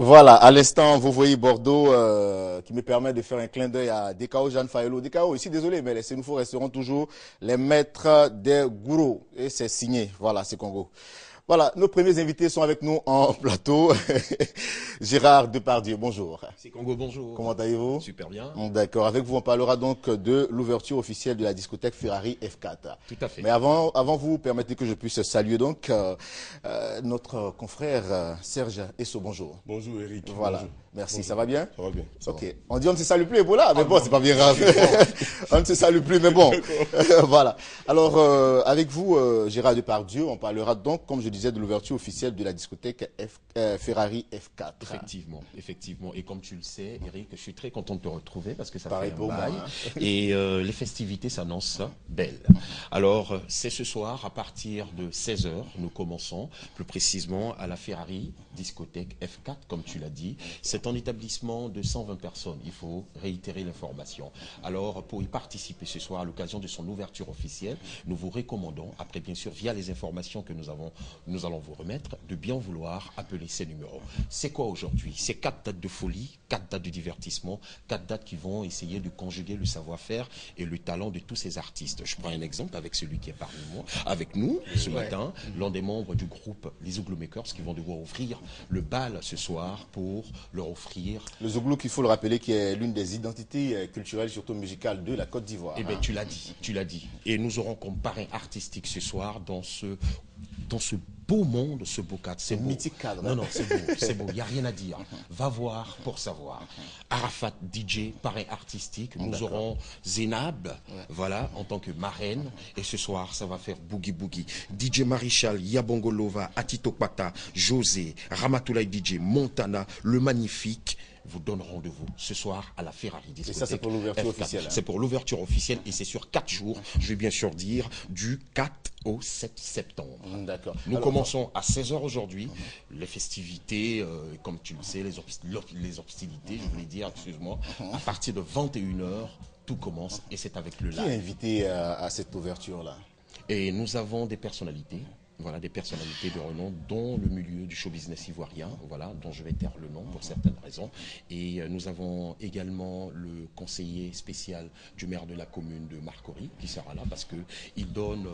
Voilà, à l'instant, vous voyez Bordeaux qui me permet de faire un clin d'œil à Dekao Jeanne Faello. Dekao, ici, désolé, mais les Sénoufos resteront toujours les maîtres des gourous. Et c'est signé. Voilà, c'est Congo. Voilà, nos premiers invités sont avec nous en plateau. Gérard Depardieu, bonjour. C'est Congo, bonjour. Comment allez-vous? Super bien. D'accord, avec vous, on parlera donc de l'ouverture officielle de la discothèque Ferrari F4. Tout à fait. Mais avant vous, permettez que je puisse saluer donc notre confrère Serge Esso, bonjour. Bonjour Eric. Voilà, Bonjour. merci, Bonjour. ça va bien? Ça va bien. Ça Ok, on dit on ne se salue plus Ebola, mais bon, c'est pas bien grave. On ne se salue plus, mais bon. Voilà. Alors, avec vous, Gérard Depardieu, on parlera donc, comme je disais, de l'ouverture officielle de la discothèque Ferrari F4. Effectivement, effectivement. Et comme tu le sais, Eric, je suis très content de te retrouver parce que ça Pareil fait un pour bail. moi, hein. Et les festivités s'annoncent belles. Alors, c'est ce soir, à partir de 16 h, nous commençons, plus précisément à la Ferrari discothèque F4, comme tu l'as dit. C'est un établissement de 120 personnes. Il faut réitérer l'information. Alors, pour y participer ce soir, à l'occasion de son ouverture officielle, nous vous recommandons, après bien sûr, via les informations que nous allons vous remettre, de bien vouloir appeler ces numéros. C'est quoi aujourd'hui? C'est 4 dates de folie, 4 dates de divertissement, 4 dates qui vont essayer de conjuguer le savoir-faire et le talent de tous ces artistes. Je prends un exemple avec celui qui est parmi moi, avec nous ce matin, l'un des membres du groupe Les Zouglou Makers qui vont devoir ouvrir le bal ce soir pour leur offrir... Le Zouglou, qu'il faut le rappeler, qui est l'une des identités culturelles, surtout musicales, de la Côte d'Ivoire. Eh bien, tu l'as dit, tu l'as dit. Et nous aurons comme parrain artistique ce soir dans ce beau monde, ce beau cadre. C'est mythique cadre. Non, non, c'est beau, c'est beau. Il n'y a rien à dire. Va voir pour savoir. Arafat DJ, parrain artistique. Nous aurons Zénab, voilà, en tant que marraine. Et ce soir, ça va faire boogie boogie. DJ Marichal, Yabongolova, Atito Pata, José, Ramatoulaye DJ, Montana, le magnifique. Vous donne rendez-vous ce soir à la Ferrari discothèque. Et ça, c'est pour l'ouverture officielle. C'est pour l'ouverture officielle et c'est sur 4 jours, je vais bien sûr dire, du 4 au 7 septembre. D'accord. Nous commençons à 16 h aujourd'hui. Les festivités, comme tu le sais, les hostilités, je voulais dire, excuse-moi, à partir de 21 h, tout commence et c'est avec le live. Qui est invité à cette ouverture-là? Et nous avons des personnalités. Voilà, des personnalités de renom, dont le milieu du show business ivoirien, voilà, dont je vais taire le nom pour certaines raisons. Et nous avons également le conseiller spécial du maire de la commune de Marcory, qui sera là parce qu'il donne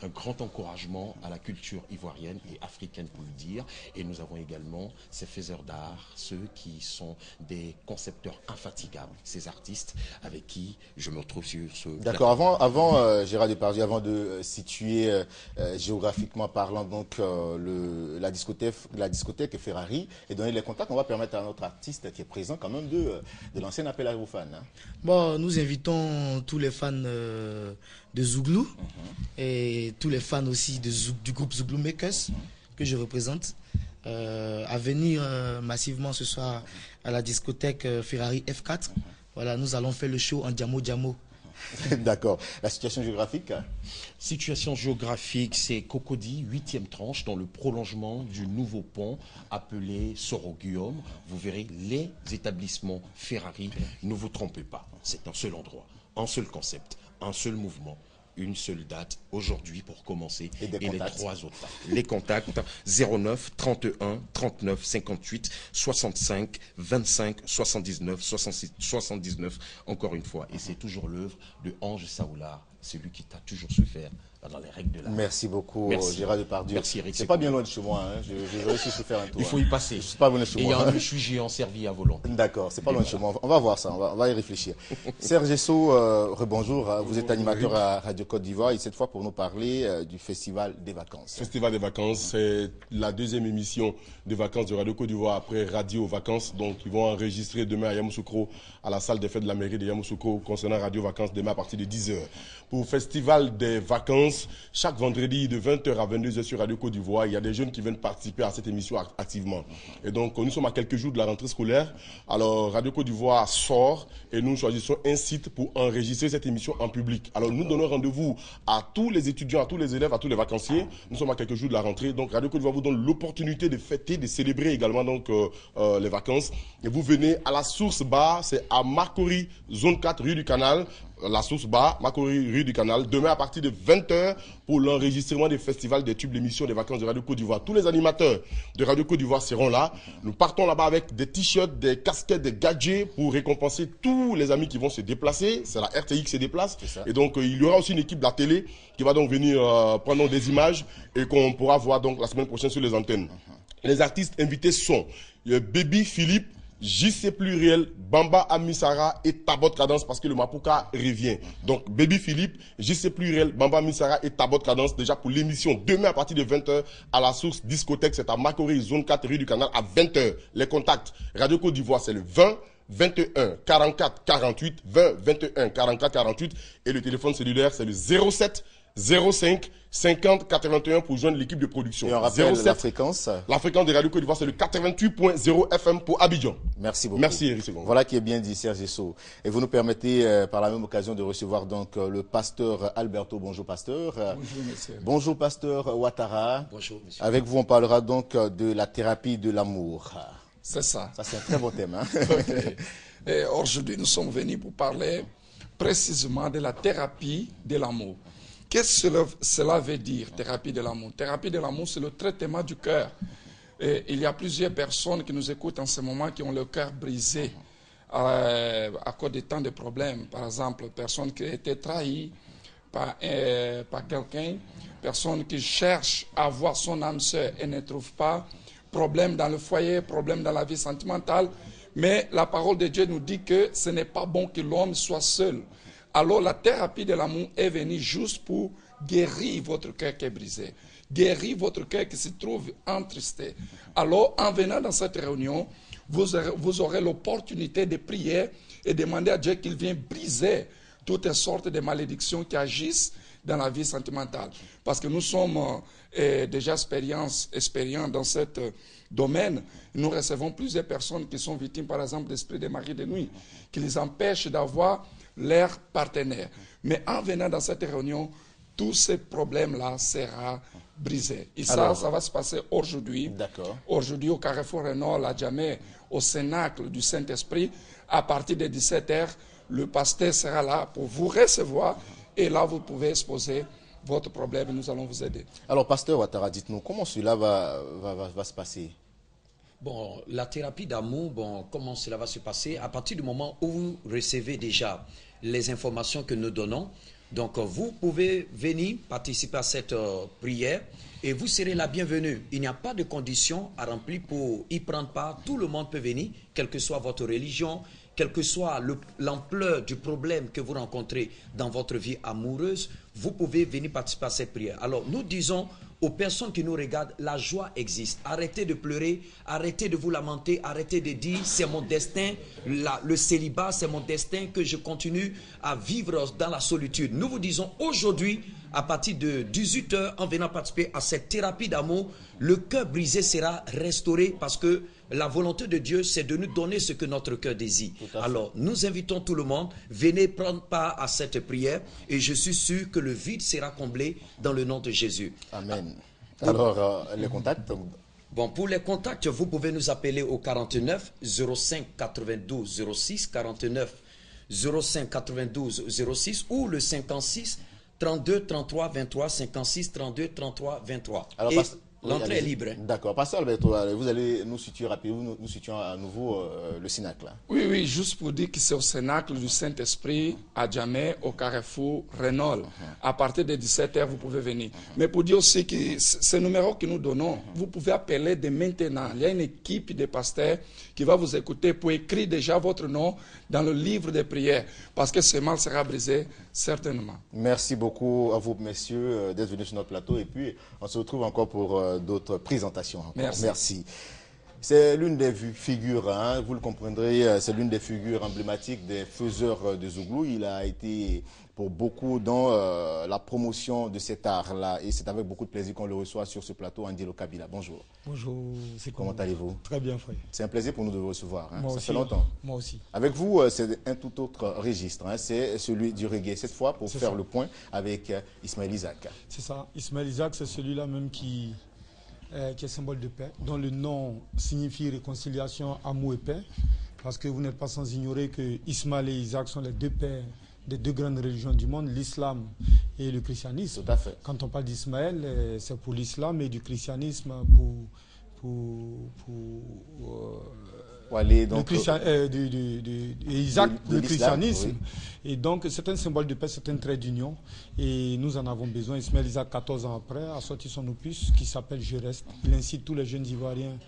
un grand encouragement à la culture ivoirienne et africaine, pour le dire. Et nous avons également ces faiseurs d'art, ceux qui sont des concepteurs infatigables, ces artistes avec qui je me retrouve sur ce... D'accord, avant Gérard Depardieu, avant de situer... géographiquement parlant, donc la discothèque Ferrari, et donner les contacts, on va permettre à notre artiste qui est présent quand même de lancer un appel à vos fans. Hein. Bon, nous invitons tous les fans de Zouglou et tous les fans aussi du groupe Zouglou Makers que je représente à venir massivement ce soir à la discothèque Ferrari F4. Voilà, nous allons faire le show en diamo-diamo. D'accord. La situation géographique? Situation géographique, c'est Cocody, 8e tranche, dans le prolongement du nouveau pont appelé Soro-Guillaume. Vous verrez les établissements Ferrari. Ne vous trompez pas, c'est un seul endroit, un seul concept, un seul mouvement. Une seule date aujourd'hui pour commencer et les 3 autres dates. Les contacts 09 31 39 58 65 25 79 66 79 encore une fois. Et c'est toujours l'œuvre de Ange Saoula, celui qui t'a toujours su faire dans les règles de l'art. Merci beaucoup, Gérard Depardieu. Merci, Eric. C'est pas bien loin de chez moi, hein. Je vais aussi faire un tour. Il faut y passer. Je suis pas venu chez et moi. il y a un méchoui géant servi à volonté. D'accord, c'est pas loin de chez moi. On va voir ça, on va y réfléchir. Serge Esso, rebonjour. Vous êtes animateur à Radio Côte d'Ivoire et cette fois pour nous parler du Festival des vacances. Festival des vacances, c'est la 2e émission de vacances de Radio Côte d'Ivoire après Radio Vacances. Donc ils vont enregistrer demain à Yamoussoukro, à la salle des fêtes de la mairie de Yamoussoukro concernant Radio Vacances demain à partir de 10 h. Pour Festival des vacances, chaque vendredi de 20 h à 22 h sur Radio Côte d'Ivoire, il y a des jeunes qui viennent participer à cette émission activement. Et donc nous sommes à quelques jours de la rentrée scolaire. Alors Radio Côte d'Ivoire sort et nous choisissons un site pour enregistrer cette émission en public. Alors nous donnons rendez-vous à tous les étudiants, à tous les élèves, à tous les vacanciers. Nous sommes à quelques jours de la rentrée. Donc Radio Côte d'Ivoire vous donne l'opportunité de fêter, de célébrer également donc les vacances. Et vous venez à la Source Bar, c'est à Marcory, zone 4, rue du Canal. la source bar, Makori, rue du Canal, demain à partir de 20h pour l'enregistrement des festivals des tubes, l'émission des vacances de Radio Côte d'Ivoire. Tous les animateurs de Radio Côte d'Ivoire seront là. Nous partons là-bas avec des t-shirts, des casquettes, des gadgets pour récompenser tous les amis qui vont se déplacer. C'est la RTI qui se déplace. Et donc, il y aura aussi une équipe de la télé qui va donc venir prendre des images et qu'on pourra voir donc la semaine prochaine sur les antennes. Les artistes invités sont Baby Philippe, JC Pluriel, Bamba Amisara et Tabot Cadence parce que le Mapuka revient. Donc Baby Philippe, JC Pluriel, Bamba Amisara et Tabot Cadence déjà pour l'émission demain à partir de 20h à la source discothèque. C'est à Makori, zone 4, rue du Canal à 20h. Les contacts, Radio Côte d'Ivoire c'est le 20 21 44 48, 20 21 44 48 et le téléphone cellulaire c'est le 07 05 50 81 pour joindre l'équipe de production. Et on rappelle la fréquence. La fréquence de Radio Côte d'Ivoire, c'est le 88.0 FM pour Abidjan. Merci beaucoup. Merci Eric Segon. Voilà qui est bien dit, Serge Esso. Et vous nous permettez par la même occasion de recevoir donc le pasteur Alberto. Bonjour pasteur. Bonjour monsieur. Bonjour pasteur Ouattara. Bonjour monsieur. Avec vous, on parlera donc de la thérapie de l'amour. C'est ça. Ça, c'est un très beau thème. Hein? Okay. Et aujourd'hui, nous sommes venus pour parler précisément de la thérapie de l'amour. Qu'est-ce que cela veut dire, thérapie de l'amour? Thérapie de l'amour, c'est le traitement du cœur. Et il y a plusieurs personnes qui nous écoutent en ce moment qui ont le cœur brisé à cause de tant de problèmes. Par exemple, personne qui a été trahie par quelqu'un, personne qui cherche à voir son âme sœur et ne trouve pas, problème dans le foyer, problème dans la vie sentimentale. Mais la parole de Dieu nous dit que ce n'est pas bon que l'homme soit seul. Alors la thérapie de l'amour est venue juste pour guérir votre cœur qui est brisé, guérir votre cœur qui se trouve entristé. Alors en venant dans cette réunion, vous aurez l'opportunité de prier et demander à Dieu qu'il vienne briser toutes sortes de malédictions qui agissent dans la vie sentimentale. Parce que nous sommes déjà expérients dans ce domaine. Nous recevons plusieurs personnes qui sont victimes, par exemple, d'esprit de mari de nuit, qui les empêchent d'avoir leur partenaire. Mais en venant dans cette réunion, tous ces problèmes-là seront brisés. Et ça va se passer aujourd'hui. D'accord. Aujourd'hui, au Carrefour Renault, à Djamé, au Cénacle du Saint-Esprit, à partir de 17h, le pasteur sera là pour vous recevoir. Et là, vous pouvez exposer votre problème et nous allons vous aider. Alors, pasteur Ouattara, dites-nous, comment cela va se passer? Bon, la thérapie d'amour, comment cela va se passer? À partir du moment où vous recevez déjà les informations que nous donnons, donc vous pouvez venir participer à cette prière et vous serez la bienvenue. Il n'y a pas de conditions à remplir pour y prendre part. Tout le monde peut venir, quelle que soit votre religion, quelle que soit l'ampleur du problème que vous rencontrez dans votre vie amoureuse, vous pouvez venir participer à cette prière. Alors, nous disons aux personnes qui nous regardent, la joie existe. Arrêtez de pleurer, arrêtez de vous lamenter, arrêtez de dire c'est mon destin, le célibat, c'est mon destin que je continue à vivre dans la solitude. Nous vous disons aujourd'hui, à partir de 18h, en venant participer à cette thérapie d'amour, le cœur brisé sera restauré parce que la volonté de Dieu, c'est de nous donner ce que notre cœur désire. Alors, nous invitons tout le monde, venez prendre part à cette prière et je suis sûr que le vide sera comblé dans le nom de Jésus. Amen. Alors, les contacts? Bon, pour les contacts, vous pouvez nous appeler au 49 05 92 06, 49 05 92 06 ou le 56 32 33 23, 56 32 33 23. Alors, l'entrée est libre. D'accord. Pasteur Alberto, vous allez nous situer rapidement, nous situons à nouveau le Cénacle. Oui, juste pour dire que c'est au Cénacle du Saint-Esprit, à Djamé, au Carrefour Renault. À partir de 17h, vous pouvez venir. Mais pour dire aussi que ce numéro que nous donnons, vous pouvez appeler dès maintenant. Il y a une équipe de pasteurs qui va vous écouter pour écrire déjà votre nom dans le livre des prières. Parce que ce mal sera brisé, certainement. Merci beaucoup à vous, messieurs, d'être venus sur notre plateau. Et puis, on se retrouve encore pour d'autres présentations. Merci. C'est l'une des figures, hein, vous le comprendrez, c'est l'une des figures emblématiques des faiseurs de Zouglou. Il a été pour beaucoup dans la promotion de cet art-là. Et c'est avec beaucoup de plaisir qu'on le reçoit sur ce plateau, Angelo Kabila. Bonjour. Bonjour. Comment allez-vous? Très bien, frère. C'est un plaisir pour nous de vous recevoir. Hein. Moi ça aussi, fait longtemps. Moi aussi. Avec vous, c'est un tout autre registre. Hein. C'est celui du reggae. Cette fois, pour faire le point avec Ismaël Isaac. C'est ça. Ismaël Isaac, c'est celui-là même qui est symbole de paix, dont le nom signifie réconciliation, amour et paix. Parce que vous n'êtes pas sans ignorer que Ismaël et Isaac sont les deux pères des deux grandes religions du monde, l'islam et le christianisme. Tout à fait. Quand on parle d'Ismaël, c'est pour l'islam et du christianisme aller donc Isaac, le christianisme. Oui. Et donc, c'est un symbole de paix, c'est un trait d'union. Et nous en avons besoin. Ismaël Isaac, 14 ans après, a sorti son opus qui s'appelle Je reste. Il incite tous les jeunes Ivoiriens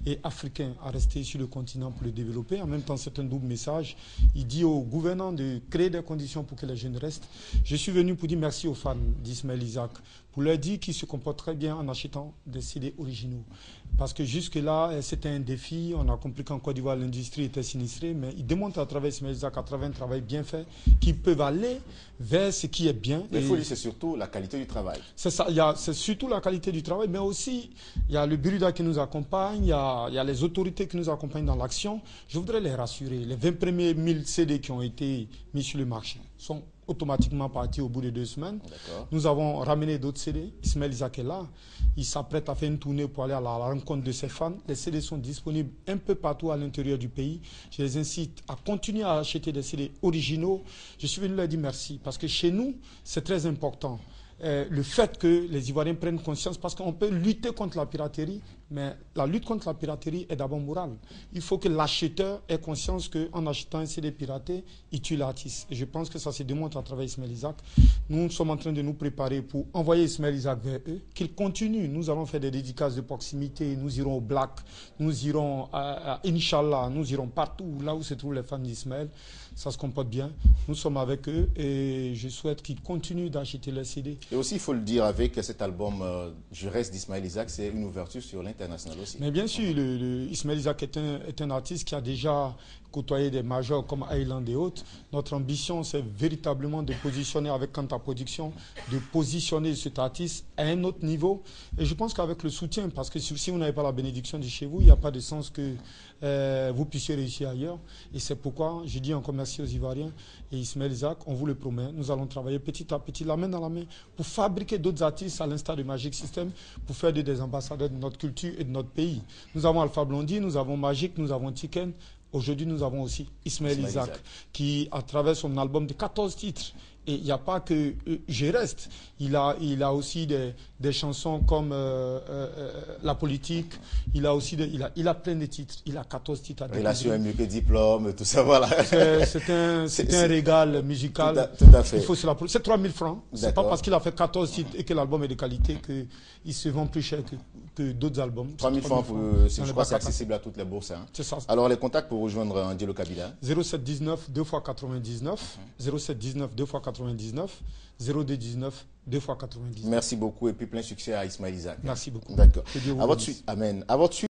et Africains à rester sur le continent pour le développer. En même temps, c'est un double message. Il dit aux gouvernants de créer des conditions pour que les jeunes restent. Je suis venu pour dire merci aux fans d'Ismaël Isaac, pour leur dire qu'ils se comportent très bien en achetant des CD originaux. Parce que jusque-là, c'était un défi. On a compris qu'en Côte d'Ivoire, l'industrie était sinistrée, mais ils démontrent à travers Ismaël Isaac, à travers un travail bien fait, qu'ils peuvent aller vers ce qui est bien. Mais il faut dire, c'est surtout la qualité du travail. C'est ça, c'est surtout la qualité du travail, mais aussi, il y a le Buruda qui nous accompagne, il y a les autorités qui nous accompagnent dans l'action. Je voudrais les rassurer. Les 20 premiers 1000 CD qui ont été mis sur le marché sont automatiquement partis au bout de 2 semaines. Nous avons ramené d'autres CD. Ismaël Isaac est là. Il s'apprête à faire une tournée pour aller à la rencontre de ses fans. Les CD sont disponibles un peu partout à l'intérieur du pays. Je les incite à continuer à acheter des CD originaux. Je suis venu leur dire merci parce que chez nous, c'est très important. Le fait que les Ivoiriens prennent conscience, parce qu'on peut lutter contre la piraterie, mais la lutte contre la piraterie est d'abord morale. Il faut que l'acheteur ait conscience qu'en achetant un CD piraté, il tue l'artiste. Et je pense que ça se démontre à travers Ismaël Isaac. Nous sommes en train de nous préparer pour envoyer Ismaël Isaac vers eux, qu'ils continuent. Nous allons faire des dédicaces de proximité, nous irons au Black, nous irons à Inch'Allah, nous irons partout, là où se trouvent les fans d'Ismaël. Ça se comporte bien. Nous sommes avec eux et je souhaite qu'ils continuent d'acheter les CD. Et aussi, il faut le dire, avec cet album Je reste d'Ismaël Isaac, c'est une ouverture sur l'international aussi. Mais bien sûr, Ismaël Isaac est un artiste qui a déjà côtoyé des majors comme Island et autres. Notre ambition, c'est véritablement de positionner avec Kanta Production, de positionner cet artiste à un autre niveau. Et je pense qu'avec le soutien, parce que si vous n'avez pas la bénédiction de chez vous, il n'y a pas de sens que vous puissiez réussir ailleurs. Et c'est pourquoi je dis encore merci aux Ivoiriens et Ismaël Isaac, on vous le promet. Nous allons travailler petit à petit, la main dans la main, pour fabriquer d'autres artistes à l'instar de Magic System, pour faire des ambassadeurs de notre culture et de notre pays. Nous avons Alpha Blondy, nous avons Magic, nous avons Tiken. Aujourd'hui, nous avons aussi Ismaël Isaac, qui, à travers son album de 14 titres, et il n'y a pas que Je reste, il a aussi des chansons comme La politique, il a aussi il a plein de titres, il a 14 titres à Relation est mieux que diplôme, tout ça, voilà. C'est un régal musical. Tout à fait. C'est 3000 francs. C'est pas parce qu'il a fait 14 titres et que l'album est de qualité qu'il se vend plus cher que d'autres albums. 3000 francs, je crois que c'est accessible à toutes les bourses. Hein. C'est ça. Alors, les contacts pour rejoindre Angelo Kabila 0719 2 x 99, 0719 2 x 99, 0219 2 x 99. Merci beaucoup et puis plein succès à Ismaël Isaac. Merci beaucoup. D'accord. À votre suite. Amen. À votre suite.